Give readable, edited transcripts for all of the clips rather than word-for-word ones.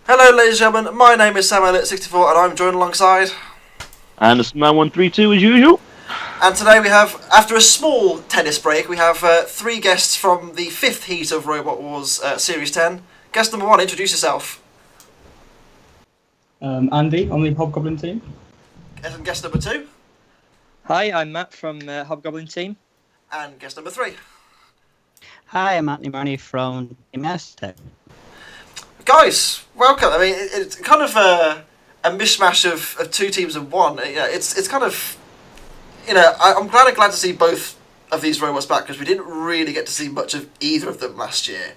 Hello, ladies and gentlemen. My name is Sam Elliott64, and I'm joined alongside. And it's Man 132 as usual. And today we have, after a small tennis break, we have three guests from the fifth heat of Robot Wars Series 10. Guest number one, introduce yourself. Andy on the Hobgoblin team. And guest number two. Hi, I'm Matt from Hobgoblin team. And guest number three. Hi, I'm Murney from S.Tek. Guys, welcome. I mean, it's kind of a mishmash of two teams in one. It's kind of, I'm glad to see both of these robots back because we didn't really get to see much of either of them last year.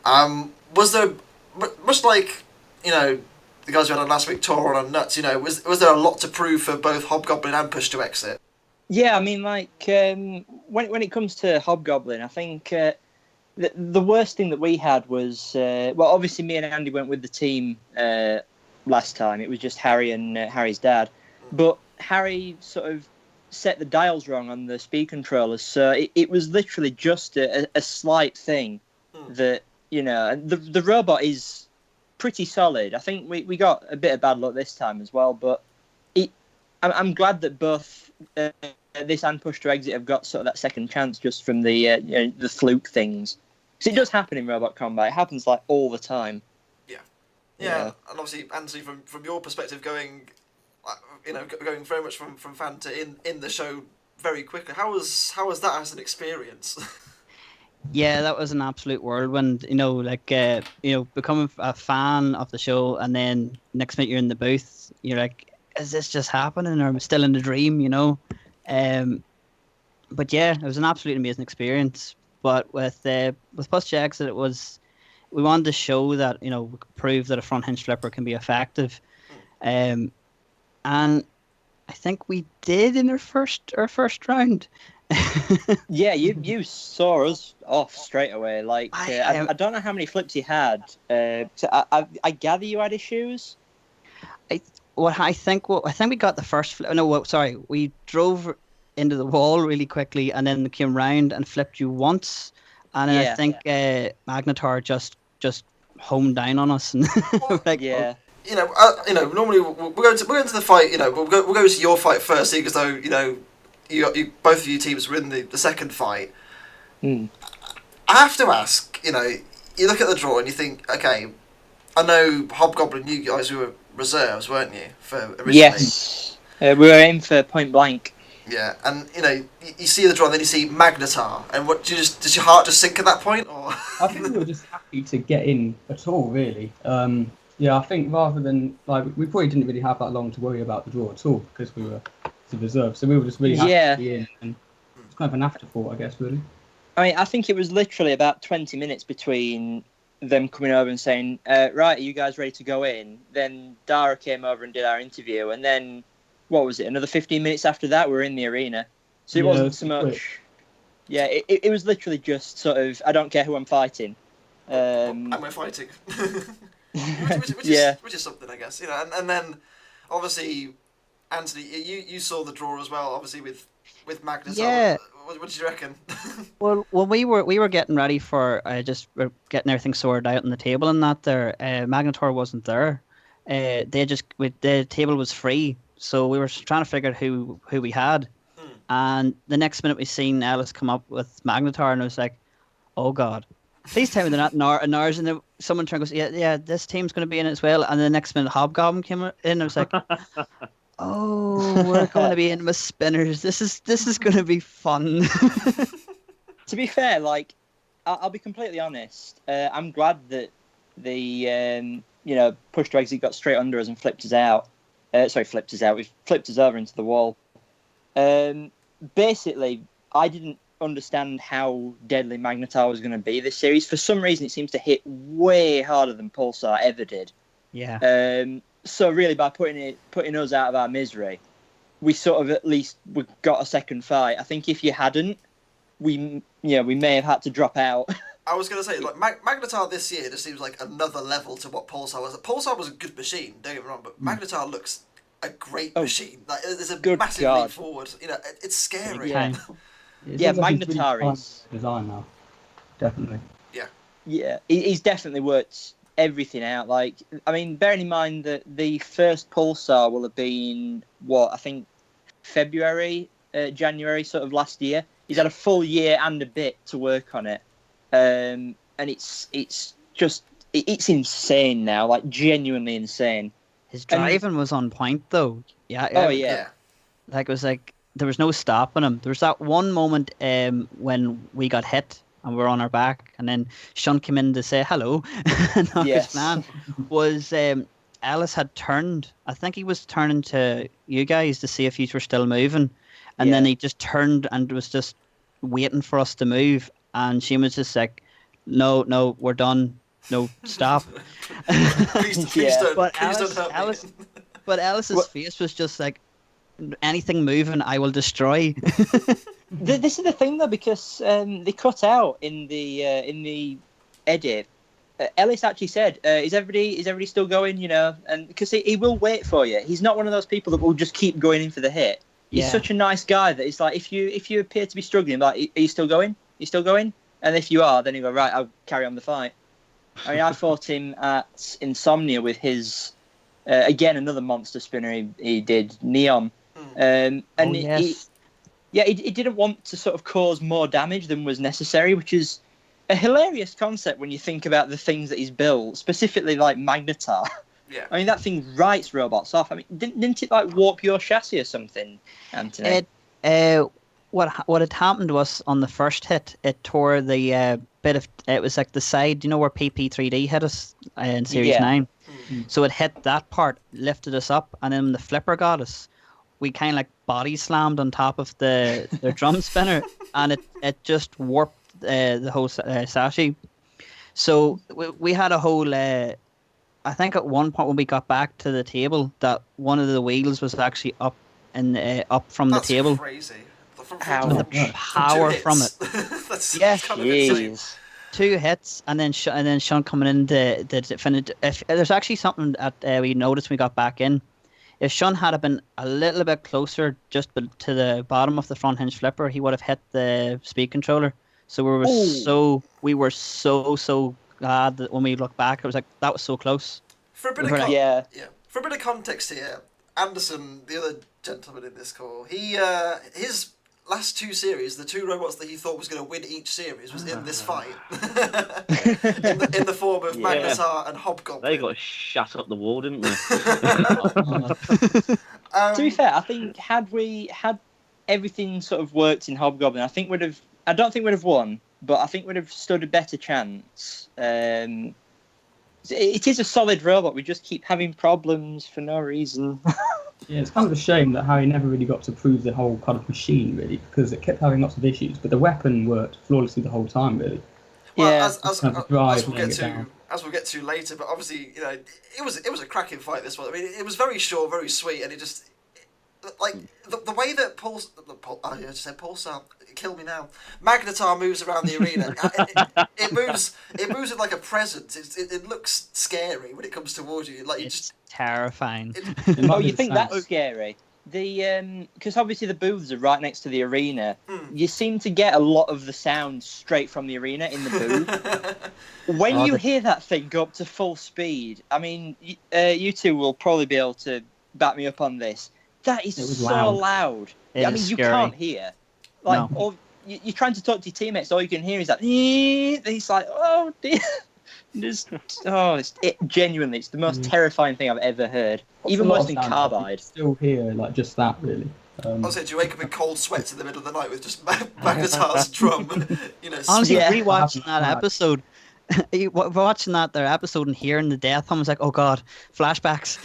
Was there, much like, the guys we had on last week, Toron and Nuts, was there a lot to prove for both Hobgoblin and Push to Exit? Yeah, I mean, when it comes to Hobgoblin, I think the worst thing that we had was, obviously me and Andy went with the team last time. It was just Harry and Harry's dad. But Harry sort of set the dials wrong on the speed controllers, so it was literally just a slight thing that, the robot is pretty solid. I think we got a bit of bad luck this time as well, but I'm glad that both this and Push to Exit have got sort of that second chance just from the fluke things. Because it does happen in robot combat. It happens like all the time. Yeah. And obviously, Anthony, from your perspective, going very much from fan to in the show very quickly. How was that as an experience? Yeah, that was an absolute whirlwind. Becoming a fan of the show, and then next minute you're in the booth, you're like, is this just happening, or am I still in the dream? But yeah, it was an absolutely amazing experience. But with Push to Exit, we wanted to show that we could prove that a front hinge flipper can be effective, and I think we did in our first round. Yeah, you saw us off straight away. I don't know how many flips you had. So I gather you had issues. I think we got the first flip. No, sorry, we drove into the wall really quickly, and then came round and flipped you once, and then I think Magnetar just homed down on us, and Yeah. Normally we'll go into the fight. We'll go to your fight first, because though you both of you teams were in the second fight. I have to ask. You look at the draw and you think, okay, I know Hobgoblin. You guys were reserves, weren't you? For originally. Yes, we were in for point blank. Yeah, and you see the draw, and then you see Magnetar, and does your heart just sink at that point, or? I think we were just happy to get in at all, really. I think rather than we probably didn't really have that long to worry about the draw at all because we were the reserve, so we were just really happy to be in, and it's kind of an afterthought, I guess, really. I mean, I think it was literally about 20 minutes between them coming over and saying, right, are you guys ready to go in? Then Dara came over and did our interview, and then, what was it, another 15 minutes after that, we were in the arena. So it wasn't so much... Quick. Yeah, it was literally just sort of, I don't care who I'm fighting. And we're fighting. which is something, I guess. And then, obviously, Anthony, you saw the draw as well, obviously, with Magnetar. Yeah. What did you reckon? Well, we were getting ready for we're getting everything sorted out on the table and that there. Magnetar wasn't there. The table was free, so we were trying to figure out who we had. And the next minute we seen Ellis come up with Magnetar, and I was like, oh god, please tell me they're not in ours. And then someone turned and goes, yeah, this team's going to be in it as well. And the next minute Hobgoblin came in, and I was like, oh, we're going to be in with spinners. This is going to be fun. To be fair, I'll be completely honest. I'm glad that the Push to Exit got straight under us and flipped us out. We flipped us over into the wall. Basically, I didn't understand how deadly Magnetar was going to be this series. For some reason, it seems to hit way harder than Pulsar ever did. Yeah. So really, by putting us out of our misery, we sort of at least we got a second fight. I think if you hadn't, we may have had to drop out. I was going to say, Magnetar this year just seems like another level to what Pulsar was. Pulsar was a good machine, don't get me wrong, but Magnetar looks a great machine. There's a massive leap forward. It's scary. Yeah, Magnetar is design now, definitely. Yeah, he's definitely worked everything out. Like, I mean, bearing in mind that the first Pulsar will have been I think February, January, sort of last year. He's had a full year and a bit to work on it, and it's insane now, like genuinely insane. His driving was on point though. Yeah. Oh yeah. Like it was like there was no stopping him. There was that one moment when we got hit and we were on our back, and then Sean came in to say hello. And his plan was Ellis had turned. I think he was turning to you guys to see if you were still moving, and then he just turned and was just waiting for us to move. And she was just like, "No, we're done. No, stop." please don't. But please don't hurt me. But Alice's face was just like, anything moving, I will destroy. This is the thing though, because they cut out in the edit. Ellis actually said, "Is everybody still going?" You know, and because he will wait for you. He's not one of those people that will just keep going in for the hit. He's such a nice guy that it's like if you appear to be struggling, like, are you still going? Are you still going? And if you are, then you go, right, I'll carry on the fight. I mean, I fought him at Insomnia with his again another monster spinner he did, Neon. And he didn't want to sort of cause more damage than was necessary, which is a hilarious concept when you think about the things that he's built, specifically like Magnetar. Yeah. I mean, that thing writes robots off. I mean, didn't it like warp your chassis or something, Anthony? What had happened to us on the first hit, it tore the bit of, it was like the side, you know where PP3D hit us in Series 9? Mm-hmm. So it hit that part, lifted us up, and then when the flipper got us, we kind of like body slammed on top of their drum spinner, and it just warped the whole sashi. So we had a whole, I think at one point when we got back to the table, that one of the wheels was actually up from the table. That's crazy. The power from it. That's kind of insane. 2 hits, and then Sean coming in to finish. If there's actually something that we noticed when we got back in, if Sean had been a little bit closer, just to the bottom of the front hinge flipper, he would have hit the speed controller. So we were so glad that when we look back, it was like that was so close. For a bit of context here, Anderson, the other gentleman in this call, his last 2 series, the 2 robots that he thought was going to win each series was in this fight. in the form of Magnetar and Hobgoblin. They got shut up the wall, didn't they? To be fair, I think had everything sort of worked in Hobgoblin, I don't think we'd have won, but I think we'd have stood a better chance. It is a solid robot. We just keep having problems for no reason. Yeah, it's kind of a shame that Harry never really got to prove the whole kind of machine, really, because it kept having lots of issues, but the weapon worked flawlessly the whole time, really. Well, as we'll get to later, but obviously, you know, it was a cracking fight, this one. I mean, it was very short, very sweet, and it just, like, the way that I just said Pulsar, kill me now. Magnetar moves around the arena. It moves with like a presence. It looks scary when it comes towards you. Like, it's terrifying. You think that's scary? Because obviously the booths are right next to the arena. You seem to get a lot of the sound straight from the arena in the booth. When you hear that thing go up to full speed, I mean, you two will probably be able to back me up on this. That is so loud. I mean, you can't hear. Like, or you're trying to talk to your teammates, all you can hear is that. He's like, oh dear. It's genuinely, it's the most terrifying thing I've ever heard. Even worse than Carbide. Still hear like just that, really. Also, do you wake up in cold sweats in the middle of the night with just Magnetar's drum? You know, honestly, rewatching that episode. Watching their episode and hearing the death hum, was like, oh god, flashbacks.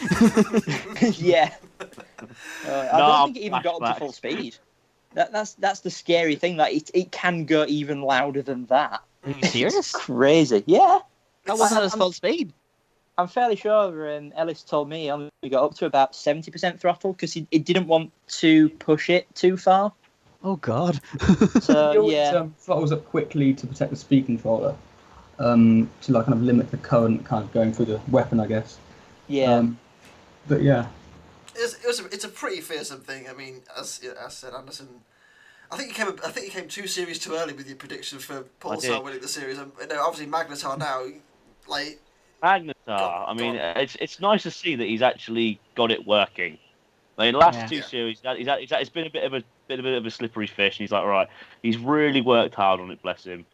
Yeah. I don't think it even got up to full speed. That's the scary thing. Like it can go even louder than that. Are you serious? It's crazy. Yeah. That wasn't at full speed. I'm fairly sure Ellis told me he only got up to about 70% throttle because he didn't want to push it too far. Oh god. So throttles up quickly to protect the speed controller. To like kind of limit the current kind of going through the weapon, I guess. Yeah. But yeah. It's a pretty fearsome thing. I mean, as said, Anderson, I think you came 2 series too early with your prediction for Pulsar winning the series. And obviously Magnetar now, like, Magnetar. I mean, it's nice to see that he's actually got it working. Like in the last two series, it's been a bit of a slippery fish, and he's like, right, he's really worked hard on it, bless him,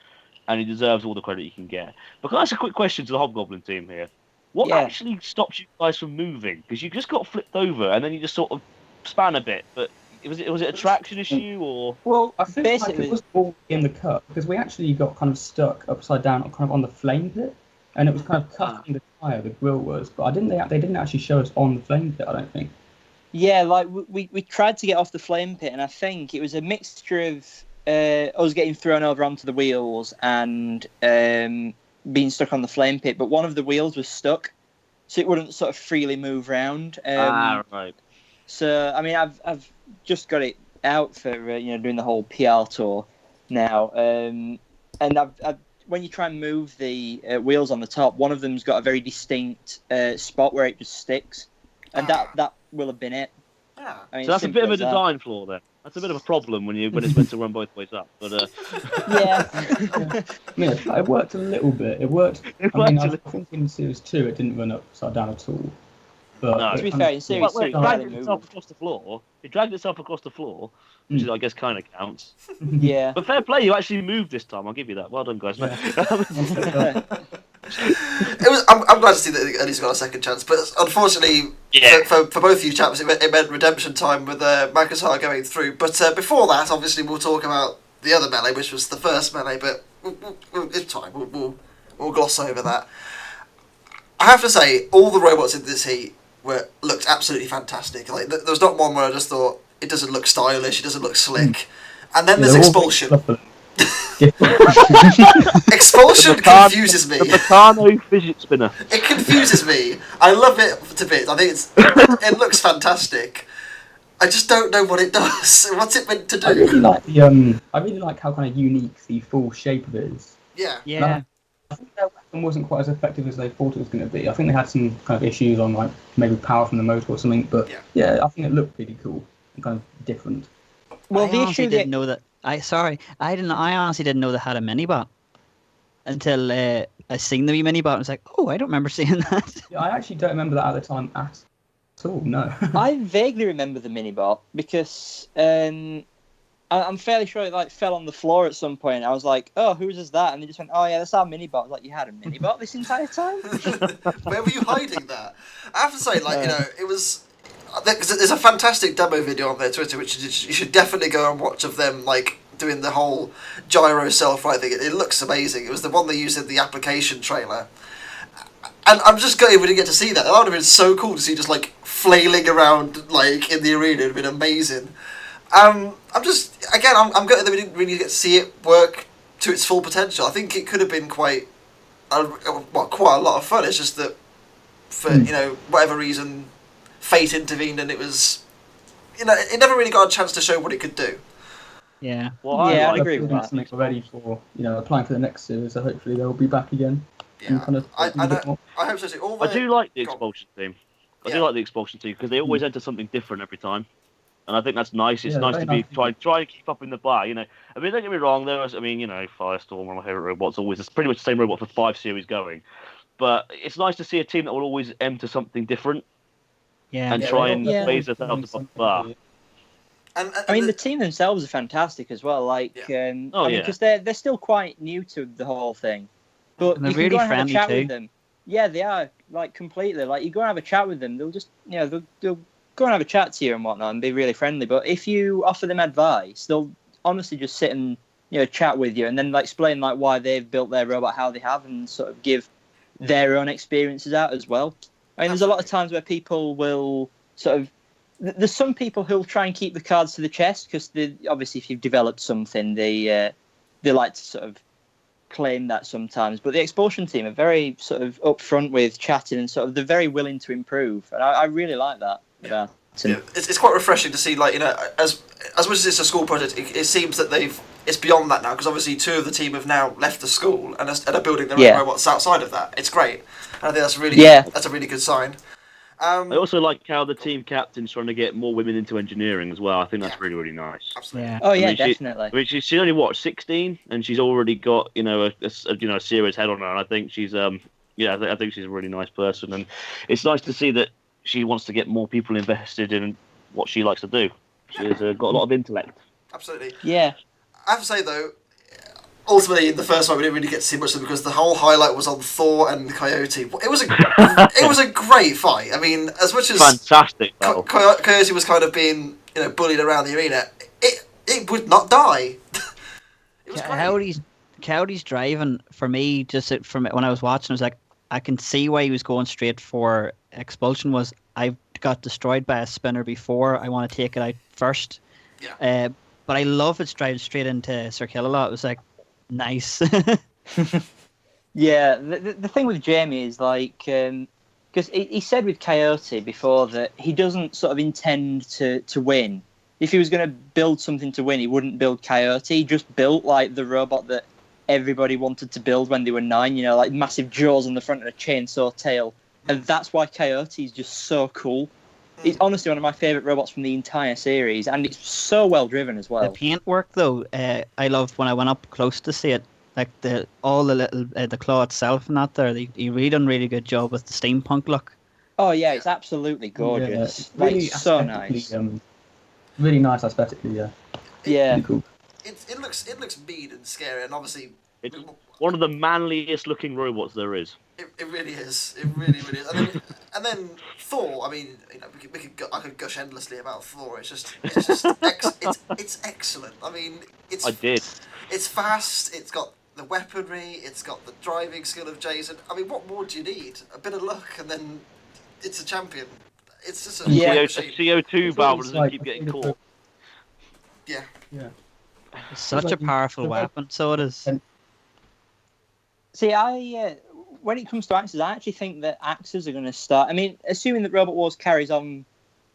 and he deserves all the credit he can get. But can I ask a quick question to the Hobgoblin team here? What actually stops you guys from moving? Because you just got flipped over, and then you just sort of span a bit. But was it a traction issue or? Well, I think basically it was all in the cut because we actually got kind of stuck upside down, kind of on the flame pit, and it was kind of cutting the tire. The grill was, but they didn't actually show us on the flame pit. I don't think. Yeah, like we tried to get off the flame pit, and I think it was a mixture of us getting thrown over onto the wheels and being stuck on the flame pit. But one of the wheels was stuck, so it wouldn't sort of freely move around. Right. So I mean, I've just got it out for doing the whole PR tour now, and I've when you try and move the wheels on the top, one of them's got a very distinct spot where it just sticks, and that will have been it. Yeah. I mean, so that's a bit of a design flaw then. That's a bit of a problem when it's meant to run both ways up. But yeah. It worked a little bit. It worked. I think in Series 2 it didn't run upside down at all. But no. To be fair, in Series 2 it dragged itself across the floor. It dragged itself across the floor, which is, I guess, kind of counts. Yeah. But fair play, you actually moved this time. I'll give you that. Well done, guys. Yeah. I'm glad to see that at least got a second chance, but unfortunately for both of you chaps, it meant redemption time with Magnetar going through. But before that, obviously, we'll talk about the other melee, which was the first melee. But it's fine. We'll gloss over that. I have to say, all the robots in this heat looked absolutely fantastic. Like there was not one where I just thought it doesn't look stylish, it doesn't look slick. And then there's Expulsion. Expulsion confuses me. The Meccano fidget spinner. It confuses me. I love it to bits. I think it looks fantastic. I just don't know what it does. What's it meant to do? I really like how kind of unique the full shape of it is. Yeah. Yeah. I think that weapon wasn't quite as effective as they thought it was going to be. I think they had some kind of issues on like maybe power from the motor or something. But yeah, I think it looked really cool and kind of different. Well, I honestly didn't know that. I honestly didn't know they had a minibot until I seen the wee minibot. And I was like, oh, I don't remember seeing that. Yeah, I actually don't remember that at the time at all. No. I vaguely remember the minibot because I'm fairly sure it like fell on the floor at some point. I was like, oh, whose is that? And they just went, oh yeah, that's our minibot. I was like, you had a minibot this entire time? Where were you hiding that? I have to say, it was. There's a fantastic demo video on their Twitter, which you should definitely go and watch of them doing the whole gyro self-right thing. It looks amazing. It was the one they used in the application trailer, and I'm just gutted we didn't get to see that. That would have been so cool to see just flailing around in the arena. It'd have been amazing. I'm gutted that we didn't really get to see it work to its full potential. I think it could have been quite a lot of fun. It's just that for whatever reason, fate intervened, and it was it never really got a chance to show what it could do. Yeah. Well, I agree with that. Something ready for applying for the next series, so hopefully they'll be back again. Yeah, I hope so too. I do like the Expulsion team. I do like the Expulsion team because they always enter something different every time. And I think that's nice. It's nice to be try and keep up in the bar. I mean, don't get me wrong. There was, Firestorm, one of my favourite robots. It's pretty much the same robot for 5 series going. But it's nice to see a team that will always enter something different. Yeah. And try and raise themselves above the bar. And the team themselves are fantastic as well. Because they're still quite new to the whole thing. But they're you really can go and have a friendly chat too. with them. Yeah, they are completely. You go and have a chat with them, they'll just they'll go and have a chat to you and whatnot and be really friendly. But if you offer them advice, they'll honestly just sit and chat with you and then explain why they've built their robot how they have and sort of give their own experiences out as well. I mean, there's a lot of times where people will sort of. There's some people who'll try and keep the cards to the chest because obviously if you've developed something, they like to sort of claim that sometimes. But the Expulsion team are very sort of upfront with chatting and sort of they're very willing to improve, and I really like that. Yeah. It's quite refreshing to see, as much as it's a school project, it seems that it's beyond that now, because obviously 2 of the team have now left the school and are building their own robots outside of that. It's great. And I think that's a really good sign. I also like how the team captain's trying to get more women into engineering as well. I think that's really, really nice. Absolutely. Yeah. Oh yeah, definitely. She's only 16, and she's already got a serious head on her, and I think she's Yeah, I think she's a really nice person, and it's nice to see that she wants to get more people invested in what she likes to do. She's got a lot of intellect. Absolutely. Yeah. I have to say though, ultimately in the first fight we didn't really get to see much of it because the whole highlight was on Thor and Coyote. It was a great fight. I mean, as much as fantastic battle. Coyote was kind of being bullied around the arena, it would not die. It was great. Coyote's driving for me, just from when I was watching, I was like, I can see why he was going straight for Expulsion. Was I got destroyed by a spinner before, I want to take it out first. Yeah. But I love it's driving straight into Sir Kill-A-Lot. It was like, nice. Yeah, the thing with Jamie is like, because he said with Coyote before that he doesn't sort of intend to win. If he was going to build something to win, he wouldn't build Coyote. He just built like the robot that everybody wanted to build when they were 9, like massive jaws on the front and a chainsaw tail. And that's why Coyote is just so cool. It's honestly one of my favourite robots from the entire series, and it's so well driven as well. The paintwork, though, I loved when I went up close to see it. Like the claw itself and that there, he really done a really good job with the steampunk look. Oh yeah, it's absolutely gorgeous. Yeah, really so nice. Really nice aesthetically, yeah. Yeah. Really cool. It looks mean and scary, and obviously it's one of the manliest looking robots there is. It really is. It really is. And then Thor. I mean, I could gush endlessly about Thor. It's excellent. I mean, It's fast. It's got the weaponry. It's got the driving skill of Jason. I mean, what more do you need? A bit of luck, and then it's a champion. It's just a CO2 valve doesn't keep getting caught. Yeah. Yeah. It's such a powerful weapon. So it is. See, when it comes to axes, I actually think that axes are going to start. I mean, assuming that Robot Wars carries on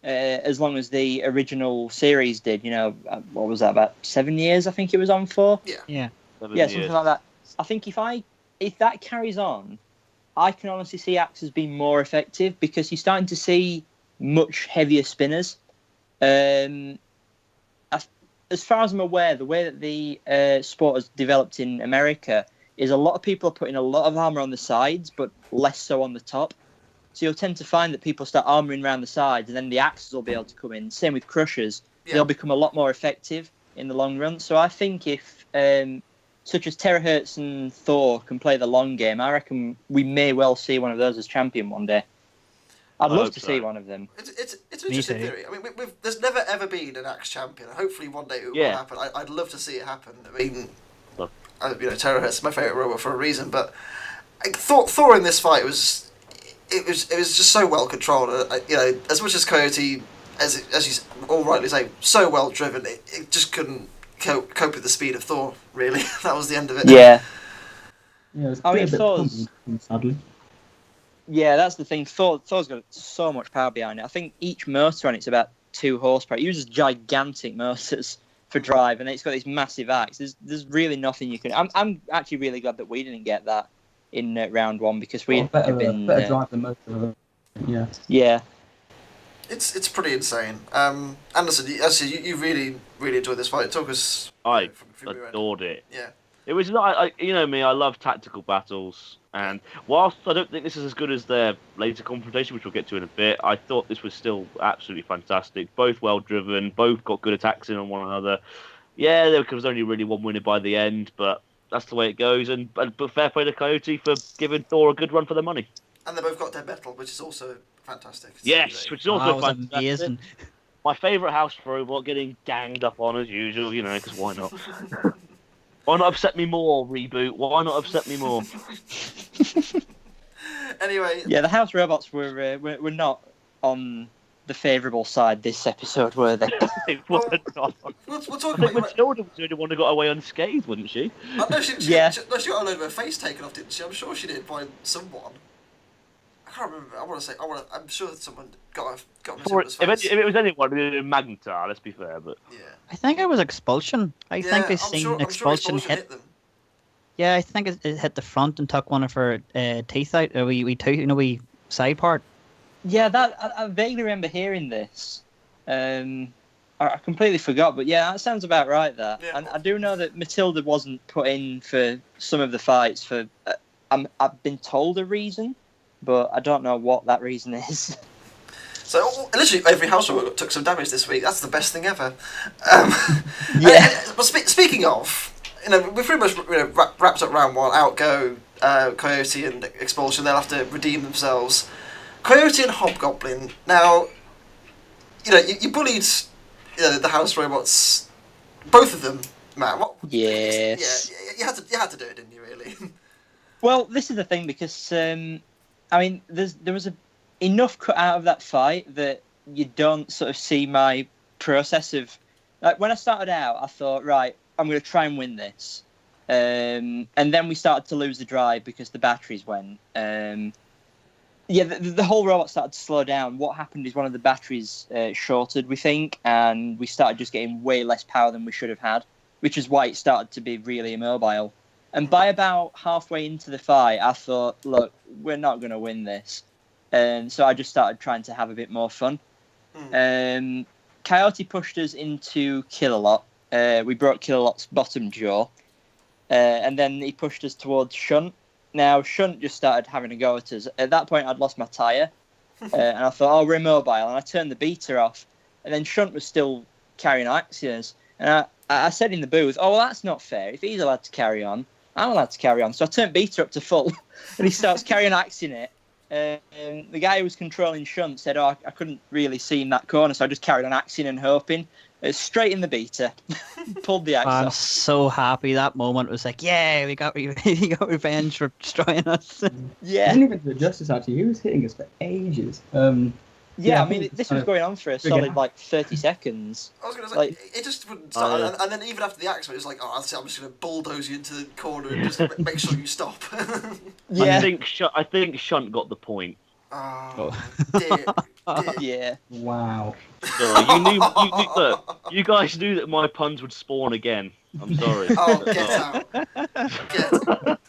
as long as the original series did, what was that, about 7 years? I think it was on for. Yeah. Something like that. I think if that carries on, I can honestly see axes being more effective because you're starting to see much heavier spinners. As far as I'm aware, the way that the sport has developed in America is a lot of people are putting a lot of armor on the sides, but less so on the top. So you'll tend to find that people start armoring around the sides, and then the axes will be able to come in. Same with crushers; they'll become a lot more effective in the long run. So I think if such as Terahertz and Thor can play the long game, I reckon we may well see one of those as champion one day. I'd love to see one of them. It's an interesting theory. I mean, there's never ever been an axe champion. Hopefully one day it will happen. I'd love to see it happen. I mean, Terahertz is my favourite robot for a reason, but Thor in this fight was just so well controlled. As much as Coyote, as you all rightly say, so well driven, it just couldn't cope with the speed of Thor. Really, that was the end of it. Yeah. Yeah, I mean, Thor's sadly. Yeah, that's the thing. Thor's got so much power behind it. I think each motor on it's about 2 horsepower. It uses gigantic motors for drive, and it's got this massive axe. There's really nothing you can. I'm actually really glad that we didn't get that in round 1 because we had been better drive than most of them. Yeah. Yeah. It's pretty insane. Anderson, you really enjoyed this fight. It took us. I adored it. Yeah. It was not. You know me. I love tactical battles, and whilst I don't think this is as good as their later confrontation, which we'll get to in a bit, I thought this was still absolutely fantastic. Both well driven, both got good attacks in on one another. Yeah, there was only really one winner by the end, but that's the way it goes. But fair play to Coyote for giving Thor a good run for their money. And they both got dead metal, which is also fantastic. Yes, which is also fantastic. Amazing. My favourite house robot getting ganged up on as usual, because why not? Why not upset me more, reboot? Why not upset me more? Anyway. Yeah, the house robots were not on the favourable side this episode, were they? They were not. We'll talk I think about Matilda was the only one who got away unscathed, wouldn't she? No, she got a load of her face taken off, didn't she? I'm sure she did by someone. I can't remember. I'm sure that someone got Matilda's face. If it was anyone, it would have been Magnetar, let's be fair, but... Yeah. I think it was Expulsion. I think I seen Expulsion hit them. Yeah, I think it hit the front and took one of her teeth out. We side part. Yeah, I vaguely remember hearing this. I completely forgot, but yeah, that sounds about right. That, and I do know that Matilda wasn't put in for some of the fights for I've been told a reason, but I don't know what that reason is. So literally every house robot took some damage this week. That's the best thing ever. But speaking of, we've pretty much wrapped up round one. Out go Coyote and Expulsion. They'll have to redeem themselves. Coyote and Hobgoblin. Now, you bullied the house robots, both of them, Matt. Yes. Yeah, you had to do it, didn't you? Really. Well, this is the thing because there was enough cut out of that fight that you don't sort of see my process of, like, when I started out, I thought, right, I'm going to try and win this, and then we started to lose the drive because the batteries went. The whole robot started to slow down. What happened is one of the batteries shorted, we think, and we started just getting way less power than we should have had, which is why it started to be really immobile. And by about halfway into the fight, I thought, look, we're not going to win this. And so I just started trying to have a bit more fun. Coyote pushed us into Kill-A-Lot. We broke Kill-A-Lot's bottom jaw. And then he pushed us towards Shunt. Now, Shunt just started having a go at us. At that point, I'd lost my tyre. And I thought, we're immobile. And I turned the beater off. And then Shunt was still carrying Axios. And I said in the booth, well, that's not fair. If he's allowed to carry on, I'm allowed to carry on. So I turned beater up to full. And he starts carrying Axe in it. The guy who was controlling Shunt said, I couldn't really see in that corner, so I just carried on axing and hoping. Straight in the beater. Pulled the axe off. I'm so happy. That moment was like, yeah, we got revenge for destroying us. Yeah. He didn't even do it justice, actually. He was hitting us for ages. This was going on for a solid 30 seconds. I was going to say, it just wouldn't stop. And then even after the accident, it was like, I'm just going to bulldoze you into the corner and just make sure you stop. Yeah. I think Shunt got the point. Oh, dear. Yeah. Wow. Sorry, you guys knew that my puns would spawn again. I'm sorry. Oh, get out. Get out.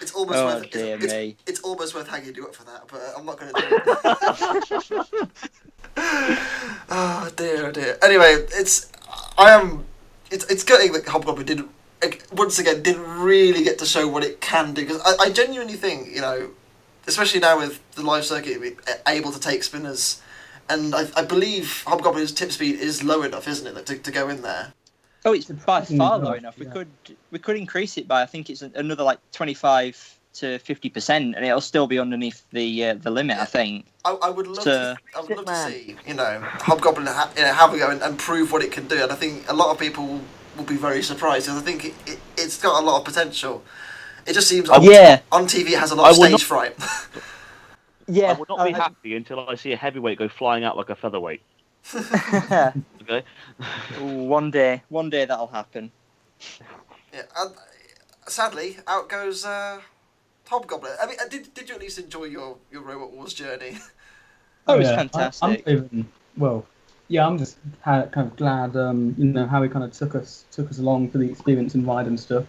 It's almost worth. Me. It's almost worth hanging you up for that, but I'm not going to do it. Oh dear. Anyway, it's gutting that Hobgoblin didn't really get to show what it can do, because I genuinely think, especially now with the live circuit able to take spinners, and I believe Hobgoblin's tip speed is low enough, isn't it, to go in there? Oh, it's by far low enough. We could increase it by, I think it's another 25 to 50%, and it'll still be underneath the limit. I think. I would love to see Hobgoblin have a go and prove what it can do, and I think a lot of people will be very surprised, because I think it's got a lot of potential. It just seems on TV it has a lot of stage fright. I would not be happy until I see a heavyweight go flying out like a featherweight. Okay. One day that'll happen. Yeah. Sadly, out goes Hobgoblin. I mean, did you at least enjoy your Robot Wars journey? Oh, it was fantastic. I'm just kind of glad, how he kind of took us along for the experience and ride and stuff.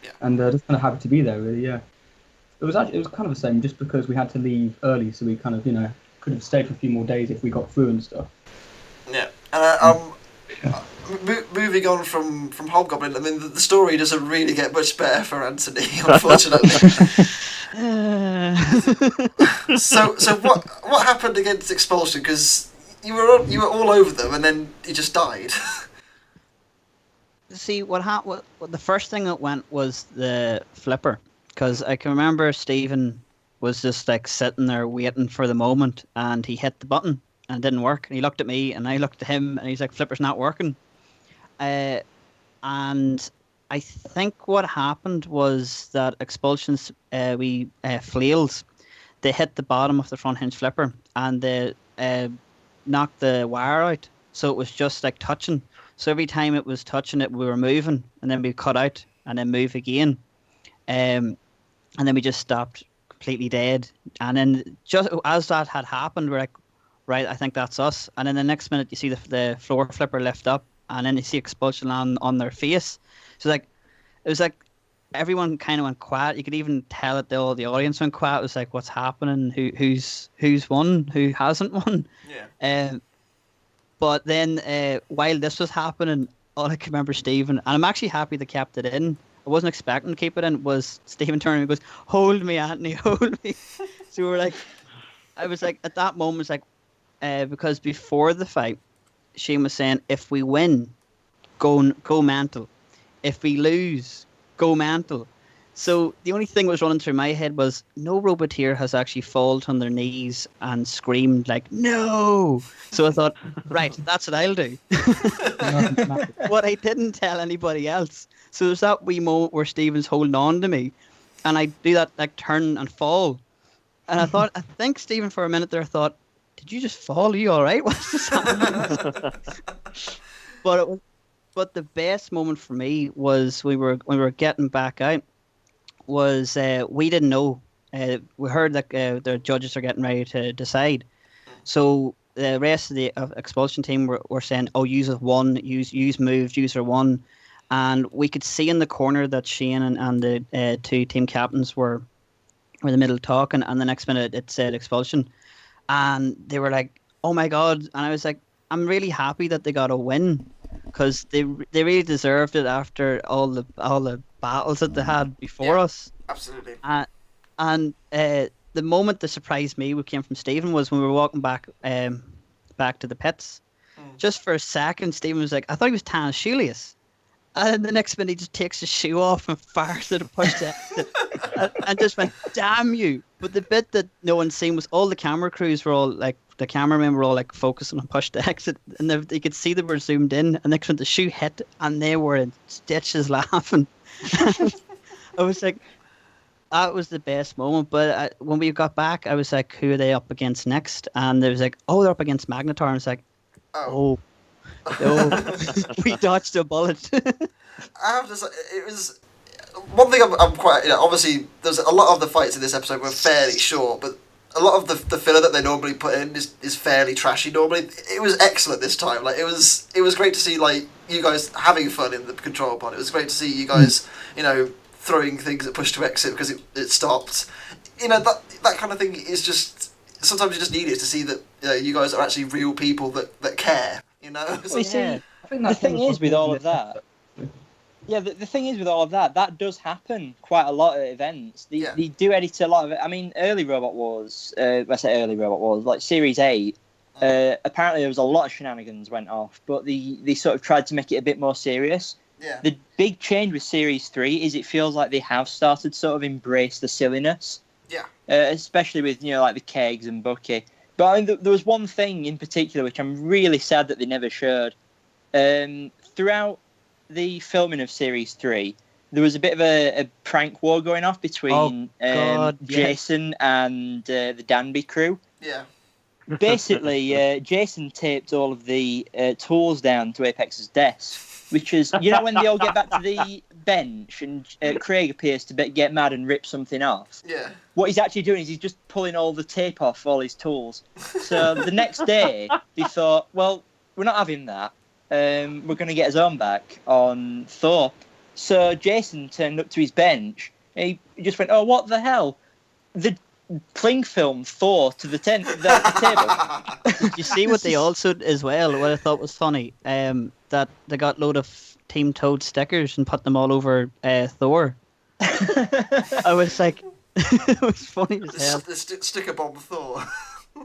Yeah. And just kind of happy to be there, really. Yeah. It was kind of the same, just because we had to leave early, so we kind of could have stayed for a few more days if we got through and stuff. Yeah. And moving on from Hobgoblin, I mean, the story doesn't really get much better for Anthony, unfortunately. So what happened against Expulsion? Because you were all over them, and then he just died. See, what the first thing that went was the flipper, because I can remember Stephen was just sitting there waiting for the moment, and he hit the button and it didn't work, and he looked at me and I looked at him and he's like, flipper's not working. And I think what happened was that Expulsion's flails, they hit the bottom of the front hinge flipper and they knocked the wire out, so it was just touching. So every time it was touching it, we were moving, and then we cut out and then move again, and then we just stopped completely dead. And then just as that had happened, we're like, right, I think that's us. And then the next minute you see the floor flipper lift up, and then you see Expulsion on their face. So it was like everyone kind of went quiet. You could even tell that the audience went quiet. It was like, what's happening? Who's won? Who hasn't won? Yeah. But then while this was happening, all I can remember, Stephen, and I'm actually happy they kept it in. I wasn't expecting to keep it in was Stephen turning and goes, "Hold me, Anthony, hold me." So we were like, I was like, at that moment, it's like, because before the fight, Shane was saying, if we win, go mental. If we lose, go mental. So the only thing that was running through my head was no Roboteer has actually fallen on their knees and screamed like, no. So I thought, right, that's what I'll do. What I didn't tell anybody else. So there's that wee moment where Stephen's holding on to me and I do that like turn and fall. And I think Stephen for a minute there thought, did you just fall? Are you all right? What's this happening? But the best moment for me was when we were getting back out. Was we didn't know. We heard that the judges are getting ready to decide. So the rest of the Expulsion team were saying, "Oh, use a one, use moves, use her one," and we could see in the corner that Shane and the two team captains were in the middle talking, and the next minute it said Expulsion, and they were like, "Oh my god!" And I was like, "I'm really happy that they got a win." Because they really deserved it after all the battles that they had before us. Absolutely. And the moment that surprised me, what came from Stephen, was when we were walking back to the pits. Just for a second, Stephen was like, I thought he was tying his shoelace. And then the next minute, he just takes his shoe off and fires it and pushed it. and just went, damn you. But the bit that no one's seen was all the camera crews were all like, the cameramen were all like focusing on push to exit. And you could see they were zoomed in. And next when the shoe hit, and they were in stitches laughing. I was like, that was the best moment. But when we got back, I was like, who are they up against next? And they was like, oh, they're up against Magnetar. And I was like, oh. No, we dodged a bullet. I have to say, it was one thing I'm quite, obviously there's a lot of the fights in this episode were fairly short, but a lot of the filler that they normally put in is fairly trashy normally. It was excellent this time. Like it was great to see like you guys having fun in the control pod. It was great to see you guys, throwing things at push to exit because it stopped. That kind of thing is just, sometimes you just need it to see that you guys are actually real people that care. Well, see, the thing is with all of that. Yeah, the thing is with all of that does happen quite a lot at events. They do edit a lot of it. I mean, early Robot Wars, like Series 8, apparently there was a lot of shenanigans went off, but they sort of tried to make it a bit more serious. Yeah. The big change with Series 3 is it feels like they have started to sort of embrace the silliness. Yeah. Especially with, like the kegs and Bucky. But I mean, there was one thing in particular which I'm really sad that they never showed. Throughout the filming of Series 3, there was a bit of a prank war going off between Jason and the Danby crew. Yeah. Basically, Jason taped all of the tools down to Apex's desk, which is, when they all get back to the bench and Craig appears to get mad and rip something off. Yeah. What he's actually doing is he's just pulling all the tape off all his tools. So the next day, they thought, well, we're not having that. We're going to get his own back on Thor. So Jason turned up to his bench. And he just went, oh, what the hell? The cling film Thor to the table. Did you see what they also did as well? What I thought was funny, that they got a load of Team Toad stickers and put them all over Thor. I was like, it was funny as hell. The sticker bomb Thor.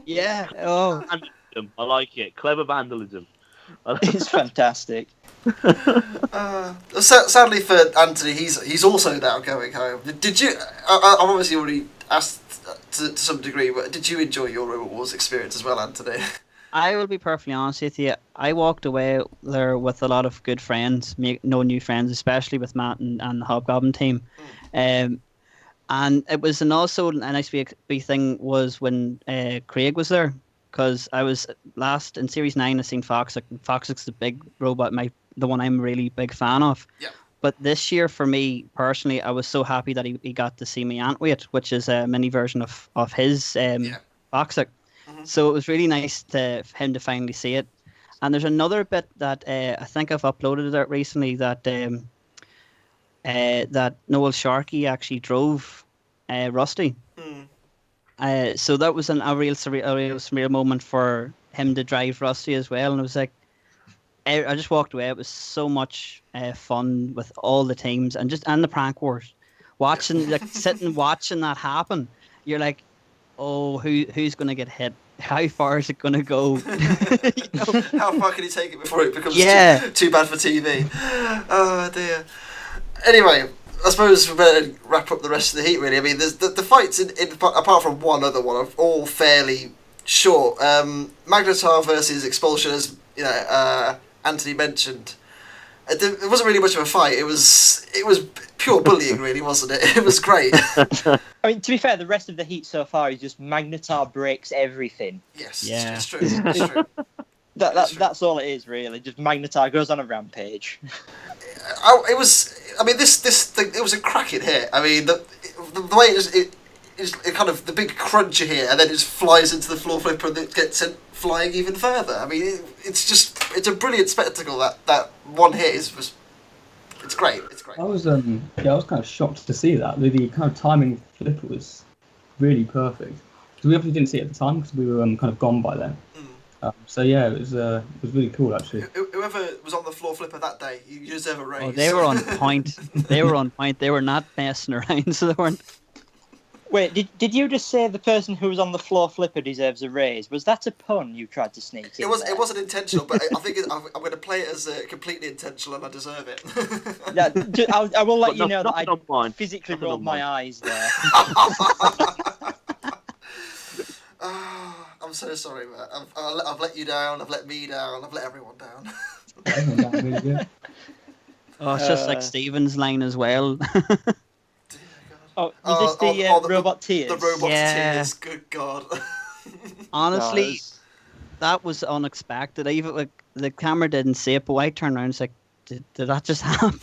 Yeah. Oh. Vandalism. I like it. Clever vandalism. It's fantastic. Sadly for Anthony, he's also now going home. Did you? I've obviously already asked to some degree, but did you enjoy your Robot Wars experience as well, Anthony? I will be perfectly honest with you. I walked away there with a lot of good friends, no new friends, especially with Matt and the Hobgoblin team. And it was also a nice big thing was when Craig was there, because I was last in Series 9. I seen Foxic. Foxic's the big robot, the one I'm a really big fan of. Yeah. But this year, for me personally, I was so happy that he got to see me Antweight, which is a mini version of his Foxic. Mm-hmm. So it was really nice for him to finally see it. And there's another bit that I think I've uploaded it recently that that Noel Sharkey actually drove Rusty. So that was a real surreal moment for him to drive Rusty as well. And it was like, I just walked away. It was so much fun with all the teams and the prank wars. Watching, like sitting watching that happen, you're like, oh, who's gonna get hit? How far is it gonna go? How far can you take it before it becomes too bad for TV? Oh dear. Anyway, I suppose we better wrap up the rest of the heat. Really, I mean, there's the fights in apart from one other one are all fairly short. Magnetar versus Expulsion, as Anthony mentioned. It wasn't really much of a fight. It was pure bullying, really, wasn't it? It was great. I mean, to be fair, the rest of the heat so far is just Magnetar breaks everything. Yes, it's true. It's true. That's all it is, really. Just Magnetar goes on a rampage. It was. I mean, this thing. It was a cracking hit. I mean, the way it kind of the big cruncher here, and then it just flies into the floor flipper, and it gets sent flying even further. I mean, it's a brilliant spectacle. That one hit is just. It's great. It's great. I was kind of shocked to see that. The kind of timing of the flipper was really perfect. So we obviously didn't see it at the time because we were kind of gone by then. So yeah, it was really cool actually. Whoever was on the floor flipper that day, you deserve a raise. Oh, they were on point. They were on point. They were not messing around. So they weren't. Wait, did you just say the person who was on the floor flipper deserves a raise? Was that a pun you tried to sneak in? It wasn't intentional, but I think I'm going to play it as completely intentional, and I deserve it. Yeah, I will let you know that I physically rolled my eyes there. I'm so sorry, Matt. I've let you down. I've let me down. I've let everyone down. Really good. Oh, it's just like Steven's line as well. Oh, is this the robot tears? The robot tears. Good God. Honestly, that was unexpected. Even like the camera didn't see it, but I turned around and was like, "Did that just happen?"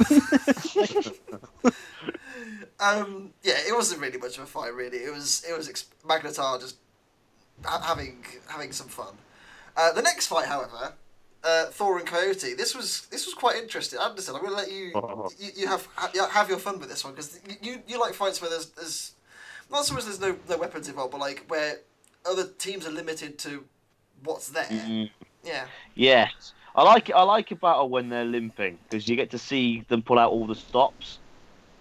Yeah, it wasn't really much of a fight. Really, it was Magnetar just having some fun. The next fight, however, Thor and Coyote. This was quite interesting. Anderson, I'm going to let you have your fun with this one because you like fights where there's not so much there's no weapons involved, but like where other teams are limited to what's there. Mm-hmm. Yeah. Yes, I like a battle when they're limping because you get to see them pull out all the stops,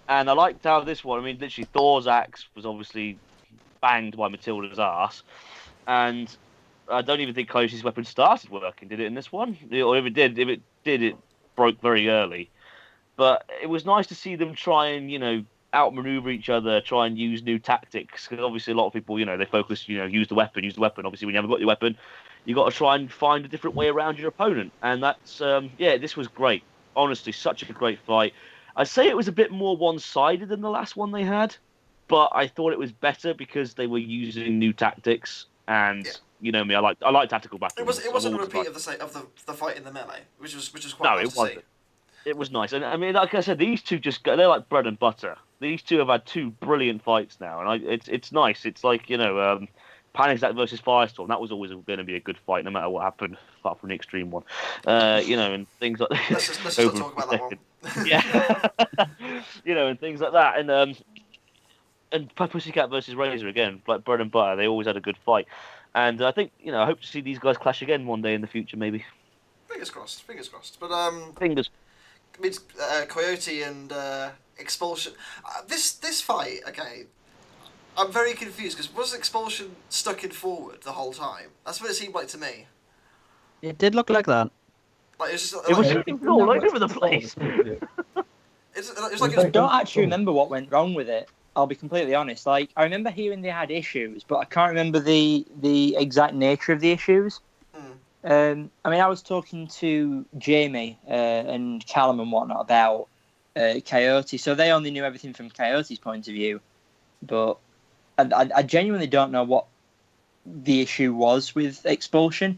and I liked how this one. I mean, literally Thor's axe was obviously banged by Matilda's ass, and I don't even think Coyote's weapon started working, did it, in this one? Or if it did, it broke very early. But it was nice to see them try and, outmaneuver each other, try and use new tactics. Because obviously a lot of people, they focus, use the weapon. Obviously, when you haven't got your weapon, you got to try and find a different way around your opponent. And that's, this was great. Honestly, such a great fight. I'd say it was a bit more one-sided than the last one they had. But I thought it was better because they were using new tactics and... Yeah. You know me, I like tactical battles. It wasn't a repeat of the fight in the melee, which was quite nice to see. It was nice, and I mean, like I said, these two they're like bread and butter. These two have had two brilliant fights now, and it's nice. It's like Panic versus Firestorm. That was always going to be a good fight, no matter what happened, apart from the extreme one. And things like let's just not talk about that one. Yeah, and things like that, and Pussycat versus Razor again, like bread and butter. They always had a good fight. And I think, I hope to see these guys clash again one day in the future, maybe. Fingers crossed. But fingers. I mean, Coyote and Expulsion. This fight, okay. I'm very confused because was Expulsion stuck in forward the whole time? That's what it seemed like to me. It did look like that. Like it was all over the place. I don't actually remember what went wrong with it. I'll be completely honest. Like, I remember hearing they had issues, but I can't remember the exact nature of the issues. I mean, I was talking to Jamie and Callum and whatnot about Coyote, so they only knew everything from Coyote's point of view. But I genuinely don't know what the issue was with Expulsion.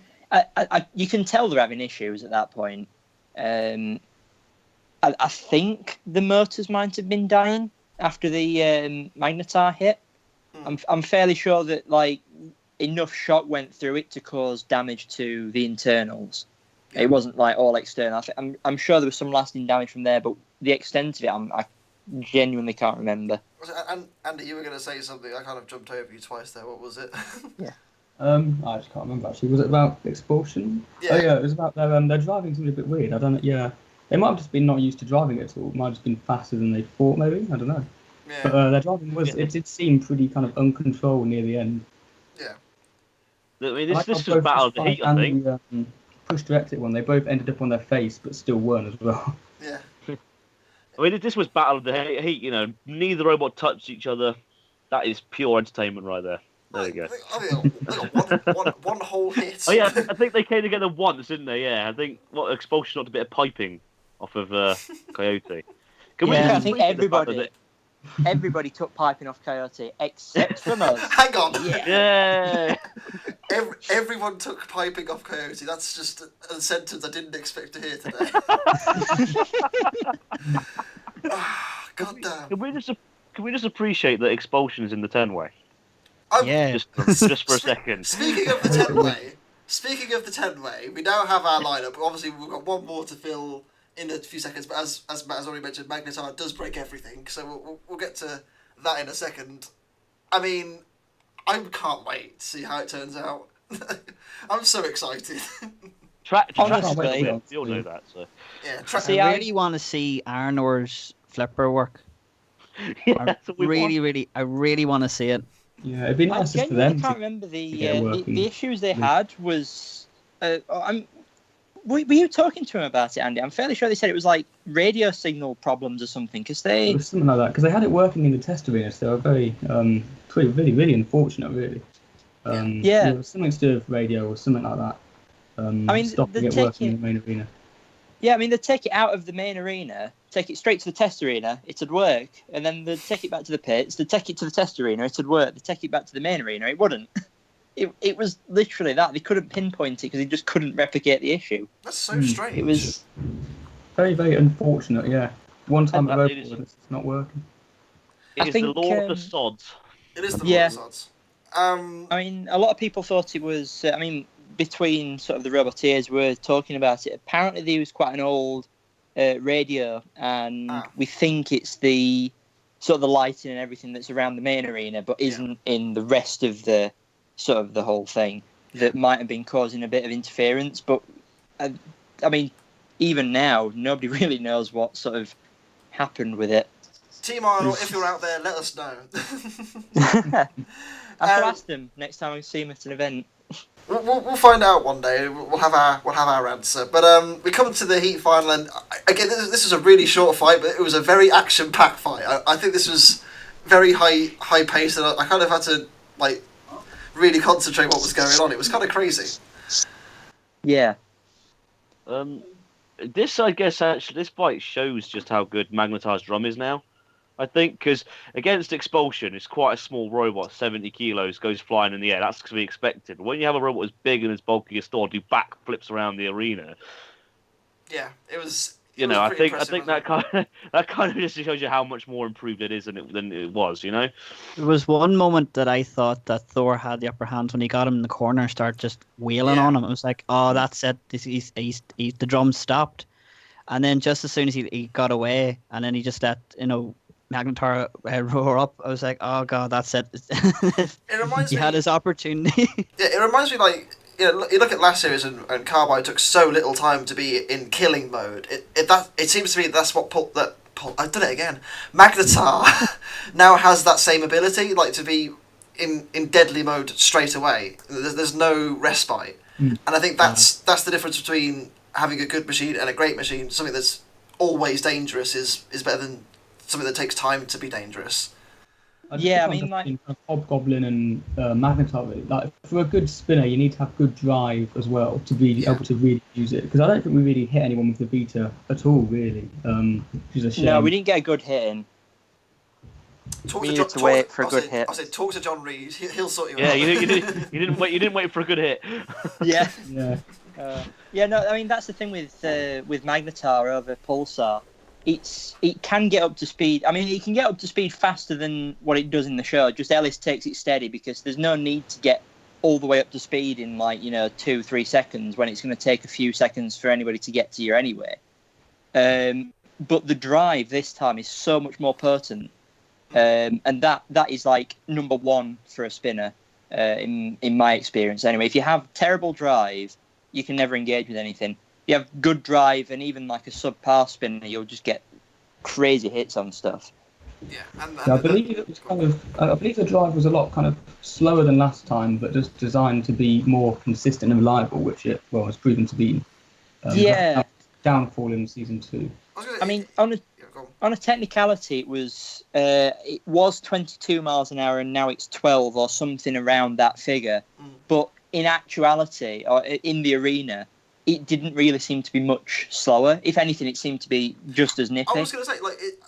You can tell they're having issues at that point. I think the motors might have been dying after the Magnetar hit. I'm fairly sure that enough shock went through it to cause damage to the internals. Yeah. It wasn't all external. I'm sure there was some lasting damage from there, but the extent of it, I genuinely can't remember. And Andy, you were going to say something. I kind of jumped over you twice there. What was it? Yeah. I just can't remember actually. Was it about Expulsion? Yeah. Oh yeah, it was about their driving seemed a bit weird. I don't know. Yeah, they might have just been not used to driving at all. It might have just been faster than they thought. Maybe I don't know. Yeah. But their driving it did seem pretty kind of uncontrolled near the end. Yeah. I mean, this was Battle of the Heat, I think. And the push to exit one, they both ended up on their face, but still weren't as well. Yeah. I mean, this was Battle of the Heat. You know, neither robot touched each other. That is pure entertainment right there. There you go. They got one whole hit. Oh yeah, I think they came together once, didn't they? Yeah, I think Expulsion knocked a bit of piping off of Coyote. I think everybody took piping off Coyote except from us. Hang on. Yeah. Everyone took piping off Coyote. That's just a sentence I didn't expect to hear today. God damn. Can we just appreciate that Expulsion is in the 10-way? Yeah. Just for a second. Speaking of the 10-way, we now have our lineup. Obviously, we've got one more to fill in a few seconds, but as Matt has already mentioned, Magnetar does break everything, so we'll get to that in a second. I mean, I can't wait to see how it turns out. I'm so excited. Honestly, you all know that. So. Yeah, I really want to see Arnor's flipper work. Yeah, I really want to see it. Yeah, it'd be nice for them. I can't remember the issues they had was. Were you talking to him about it, Andy? I'm fairly sure they said it was like radio signal problems or something, because It was something like that, because they had it working in the test arena, so they were very, really, really unfortunate, really. It was something to do with radio or something like that. I mean, stopping it working in the main arena. Yeah, I mean, they'd take it out of the main arena, take it straight to the test arena, it'd work, and then they'd take it back to the pits, they'd take it to the test arena, it'd work, they'd take it back to the main arena, it wouldn't. It was literally that. They couldn't pinpoint it because they just couldn't replicate the issue. That's so strange. It was very, very unfortunate, yeah. One time it's not working. It is the law of the sods. It is the law of the sods. I mean, a lot of people thought it was... between sort of the Roboteers were talking about it. Apparently there was quite an old radio, and we think it's the sort of the lighting and everything that's around the main arena, but isn't in the rest of the sort of the whole thing, that might have been causing a bit of interference. But I mean, even now, nobody really knows what sort of happened with it. Team Arnold, if you're out there, let us know. I shall ask them next time I see him at an event. We'll find out one day. We'll have our answer. But we come to the Heat final, and again, this was a really short fight, but it was a very action-packed fight. I think this was very high paced, and I kind of had to really concentrate what was going on. It was kind of crazy. Yeah. This fight shows just how good Magnetar's drum is now. I think, because against Expulsion, it's quite a small robot, 70 kilos, goes flying in the air. That's to be expected. But when you have a robot as big and as bulky as Thor, do backflips around the arena. Yeah, it was. I think that kind of just shows you how much more improved it is than it was. You know, there was one moment that I thought that Thor had the upper hand when he got him in the corner and started just wailing on him. It was like, oh, that's it. The drum stopped, and then just as soon as he got away, and then he just let Magnetar roar up. I was like, oh god, that's it. It reminds me. He had his opportunity. Yeah, it reminds me you look at last series and Carbide took so little time to be in killing mode. It seems to me that's what I've done it again. Magnetar now has that same ability, to be in deadly mode straight away. There's no respite, and I think that's the difference between having a good machine and a great machine. Something that's always dangerous is better than something that takes time to be dangerous. Hobgoblin and Magnetar. For a good spinner, you need to have good drive as well to be able to really use it. Because I don't think we really hit anyone with the Vita at all, really. Which is a shame. No, we didn't get a good hit in. We needed to wait for a good hit. I said, talk to John Reed. He'll sort you out. Yeah, you didn't wait for a good hit. Yeah. Yeah. No. I mean, that's the thing with Magnetar over Pulsar. It can get up to speed. I mean, it can get up to speed faster than what it does in the show. Just Ellis takes it steady because there's no need to get all the way up to speed in 2-3 seconds when it's going to take a few seconds for anybody to get to you anyway. But the drive this time is so much more potent, and that is number one for a spinner. in my experience. Anyway, if you have terrible drive, you can never engage with anything. If you have good drive and even like a subpar spinner, you'll just get crazy hits on stuff. Yeah, I believe it was I believe the drive was a lot kind of slower than last time, but just designed to be more consistent and reliable, which it has proven to be. Downfall in season 2. I mean, on a technicality, it was 22 miles an hour, and now it's 12 or something around that figure. But in actuality, or in the arena, it didn't really seem to be much slower. If anything, it seemed to be just as nippy. I was going to say,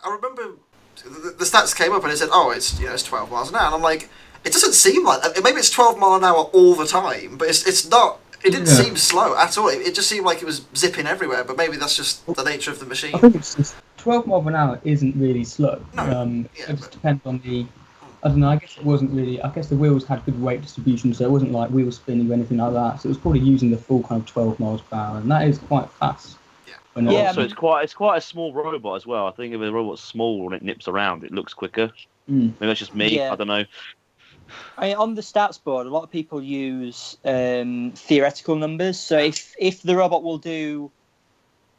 I remember the stats came up and it said, "Oh, it's 12 miles an hour," and I'm like, it doesn't seem like maybe it's 12 mile an hour all the time, but it's not. It didn't seem slow at all. It just seemed like it was zipping everywhere. But maybe that's just the nature of the machine. I think it's just 12 miles an hour isn't really slow. No. It just depends on the. I don't know. I guess it wasn't really. I guess the wheels had good weight distribution, so it wasn't like wheel spinning or anything like that. So it was probably using the full kind of 12 miles per hour, and that is quite fast. So it's quite a small robot as well. I think if a robot's small and it nips around, it looks quicker. Maybe that's just me. I don't know. I mean, on the stats board, a lot of people use theoretical numbers. So if the robot will do,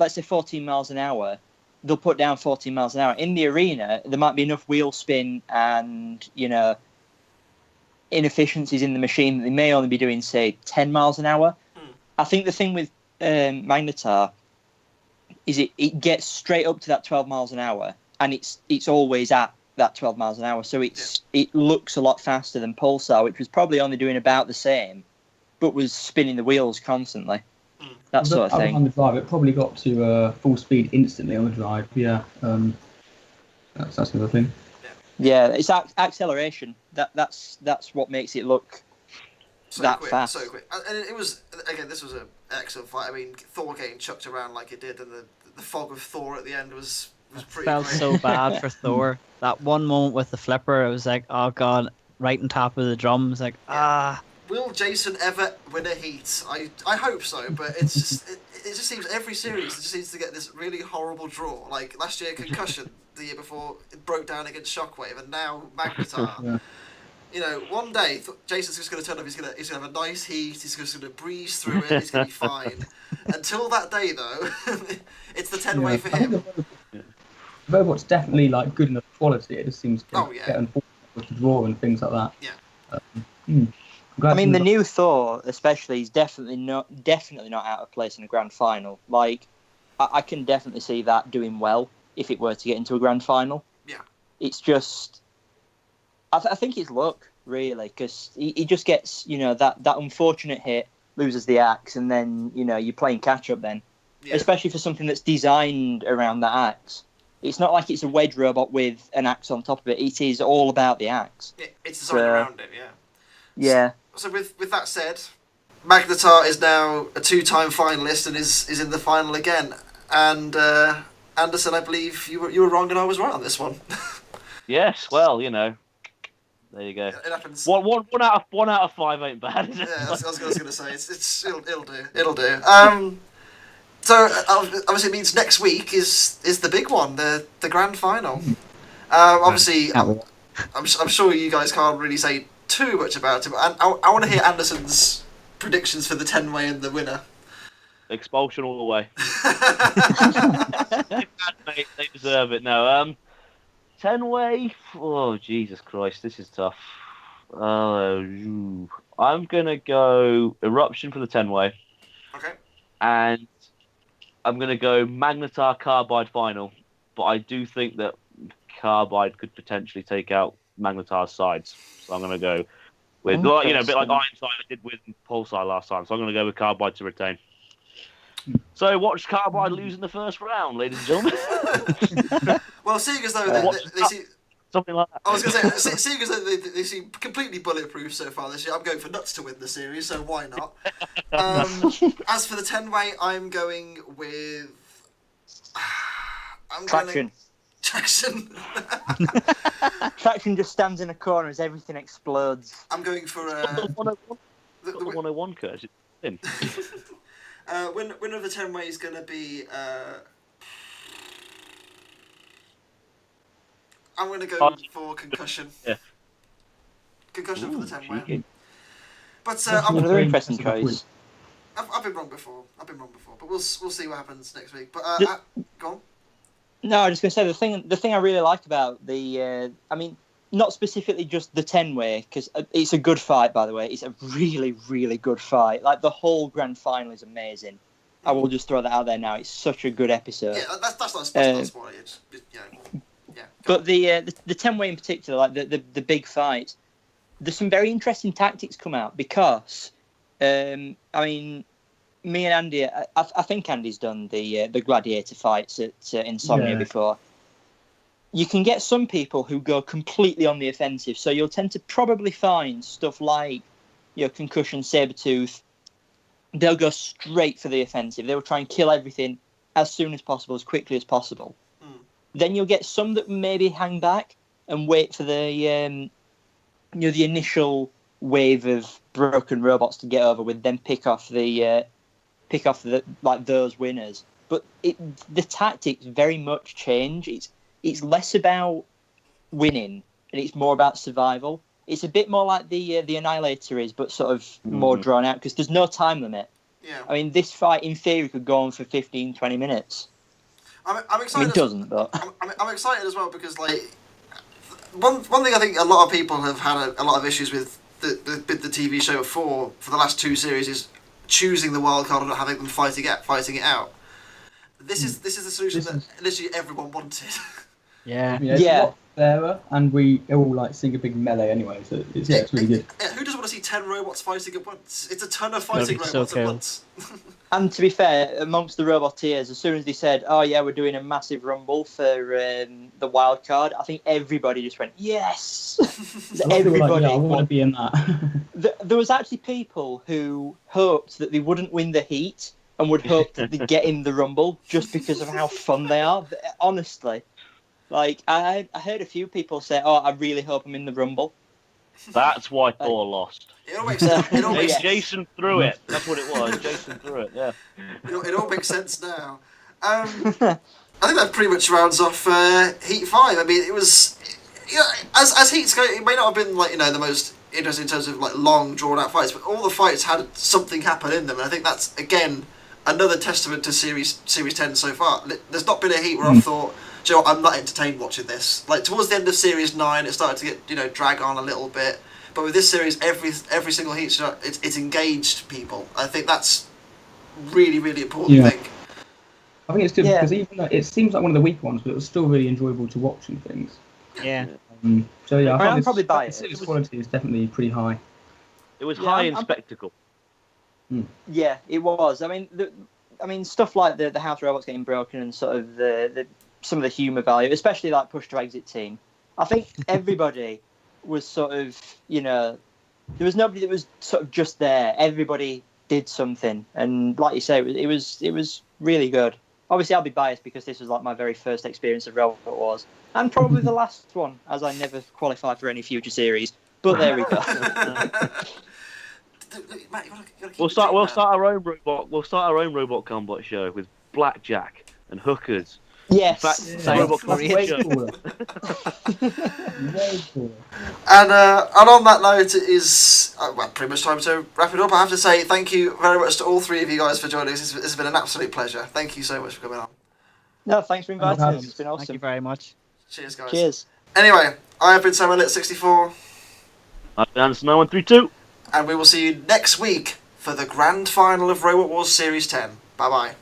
let's say, 14 miles an hour, they'll put down 14 miles an hour. In the arena, there might be enough wheel spin and inefficiencies in the machine that they may only be doing, say, 10 miles an hour. I think the thing with Magnetar is it gets straight up to that 12 miles an hour, and it's always at that 12 miles an hour, so it looks a lot faster than Pulsar, which was probably only doing about the same, but was spinning the wheels constantly. That sort of thing. On the drive, it probably got to full speed instantly on the drive. Yeah, that's the other thing. Yeah, it's acceleration. That's what makes it look that quick, fast. So quick, and it was again. This was an excellent fight. I mean, Thor getting chucked around like it did, and the fog of Thor at the end was pretty. Felt great. so bad for Thor. That one moment with the flipper, it was like, oh god, right on top of the drums, like Will Jason ever win a heat? I hope so, but it's just it just seems every series just seems to get this really horrible draw. Like last year, Concussion. The year before, it broke down against Shockwave, and now Magnetar. One day Jason's just going to turn up. He's going to have a nice heat. He's just going to breeze through it. He's going to be fine. Until that day, though, it's the 10-way for him. The robot's definitely good enough quality. It just seems to get unfortunate with the draw and things like that. Yeah. I mean, the new Thor, especially, is definitely not out of place in a grand final. I can definitely see that doing well if it were to get into a grand final. Yeah. It's just, I think it's luck, really, because he just gets, that unfortunate hit, loses the axe, and then, you're playing catch-up then. Yeah. Especially for something that's designed around that axe. It's not like it's a wedge robot with an axe on top of it. It is all about the axe. Yeah, it's designed around it, yeah. Yeah. So with that said, Magnetar is now a 2-time finalist and is in the final again. And Anderson, I believe you were wrong and I was right on this one. Yes, well, there you go. It happens. One out of 5 ain't bad. Is it? Yeah, I was going to say it'll do. So obviously it means next week is the big one, the grand final. Obviously, I'm sure you guys can't really say too much about it, but I want to hear Anderson's predictions for the 10-way and the winner. Expulsion all the way. They deserve it. No, 10-way. Oh Jesus Christ, this is tough. I'm gonna go Eruption for the 10-way. Okay. And I'm gonna go Magnetar Carbide final, but I do think that Carbide could potentially take out Magnetar's sides. So I'm gonna go with a bit like Ironside did with Pulsar last time. So I'm gonna go with Carbide to retain. So watch Carbide lose in the first round, ladies and gentlemen. Well, seeing as though they seem something like that. I was going to say, seeing as though they seem completely bulletproof so far this year, I'm going for Nuts to win the series, so why not? As for the 10-way, I'm going with Traction. Traction. Traction just stands in a corner as everything explodes. I'm going for the 101 curse. Winner of the 10-way is going to be. I'm going to go for Concussion. Yeah. Concussion for the 10-way. But another interesting choice. I've been wrong before. But we'll see what happens next week. But go on. No, I was just going to say the thing I really like about the, I mean, not specifically just the 10-way, because it's a good fight, by the way. It's a really, really good fight. Like, the whole grand final is amazing. I will just throw that out there now. It's such a good episode. Yeah, that's not spoiling. It's yeah. But the 10-way in particular, like the big fight, there's some very interesting tactics come out because, I mean, me and Andy, I think Andy's done the gladiator fights at Insomnia before. You can get some people who go completely on the offensive, so you'll tend to probably find stuff like, Concussion, Sabretooth. They'll go straight for the offensive. They will try and kill everything as soon as possible, as quickly as possible. Then you'll get some that maybe hang back and wait for the the initial wave of broken robots to get over with, then pick off the those winners. But the tactics very much change. It's less about winning and it's more about survival. It's a bit more like the Annihilator is, but sort of more drawn out because there's no time limit. Yeah. I mean, this fight in theory could go on for 15, 20 minutes. I'm excited. I mean, it doesn't, but I'm excited as well because one thing I think a lot of people have had a lot of issues with the TV show for the last 2 series is choosing the wild card and not having them fighting it out. This is the solution that literally everyone wanted. Yeah. It's a lot fairer, and we all sing a big melee anyway, so it's really good. Who doesn't want to see 10 robots fighting at once? It's a ton of fighting robots at once. And to be fair, amongst the Roboteers, as soon as they said, "Oh yeah, we're doing a massive rumble for the wild card," I think everybody just went, "Yes!" Everybody. I want to be in that. There was actually people who hoped that they wouldn't win the heat and would hope that they get in the rumble just because of how fun they are. Honestly. I heard a few people say, "Oh, I really hope I'm in the Rumble." That's why Thor lost. It all makes sense. Jason threw it. That's what it was. Jason threw it. Yeah. It all makes sense now. I think that pretty much rounds off Heat 5. I mean, it was as Heats go, it may not have been the most interesting in terms of long drawn out fights, but all the fights had something happen in them, and I think that's again another testament to Series 10 so far. There's not been a Heat where I've thought, "Do you know what, I'm not entertained watching this." Towards the end of Series 9, it started to get drag on a little bit. But with this series, every single heat, it's engaged people. I think that's really, really important thing. I think it's good because even though it seems like one of the weak ones, but it was still really enjoyable to watch and things. Yeah. So yeah, I'm probably biased. The series quality is definitely pretty high. It was high in spectacle. Yeah, it was. I mean, stuff like the house robots getting broken and sort of the some of the humour value, especially push to exit team. I think everybody was sort of, there was nobody that was sort of just there. Everybody did something, and like you say, it was really good. Obviously, I'll be biased because this was my very first experience of Robot Wars, and probably the last one, as I never qualified for any future series. But there we go. Matt, We'll start our own robot. We'll start our own Robot Combat show with blackjack and hookers. Yes. In fact, Robot Combat show. And on that note, it is pretty much time to wrap it up. I have to say thank you very much to all 3 of you guys for joining us. This has been an absolute pleasure. Thank you so much for coming on. No, thanks for inviting us. It's been awesome. Thank you very much. Cheers, guys. Cheers. Anyway, I have been SamuelLit64. I've been Anderson9132. And we will see you next week for the grand final of Robot Wars Series 10. Bye-bye.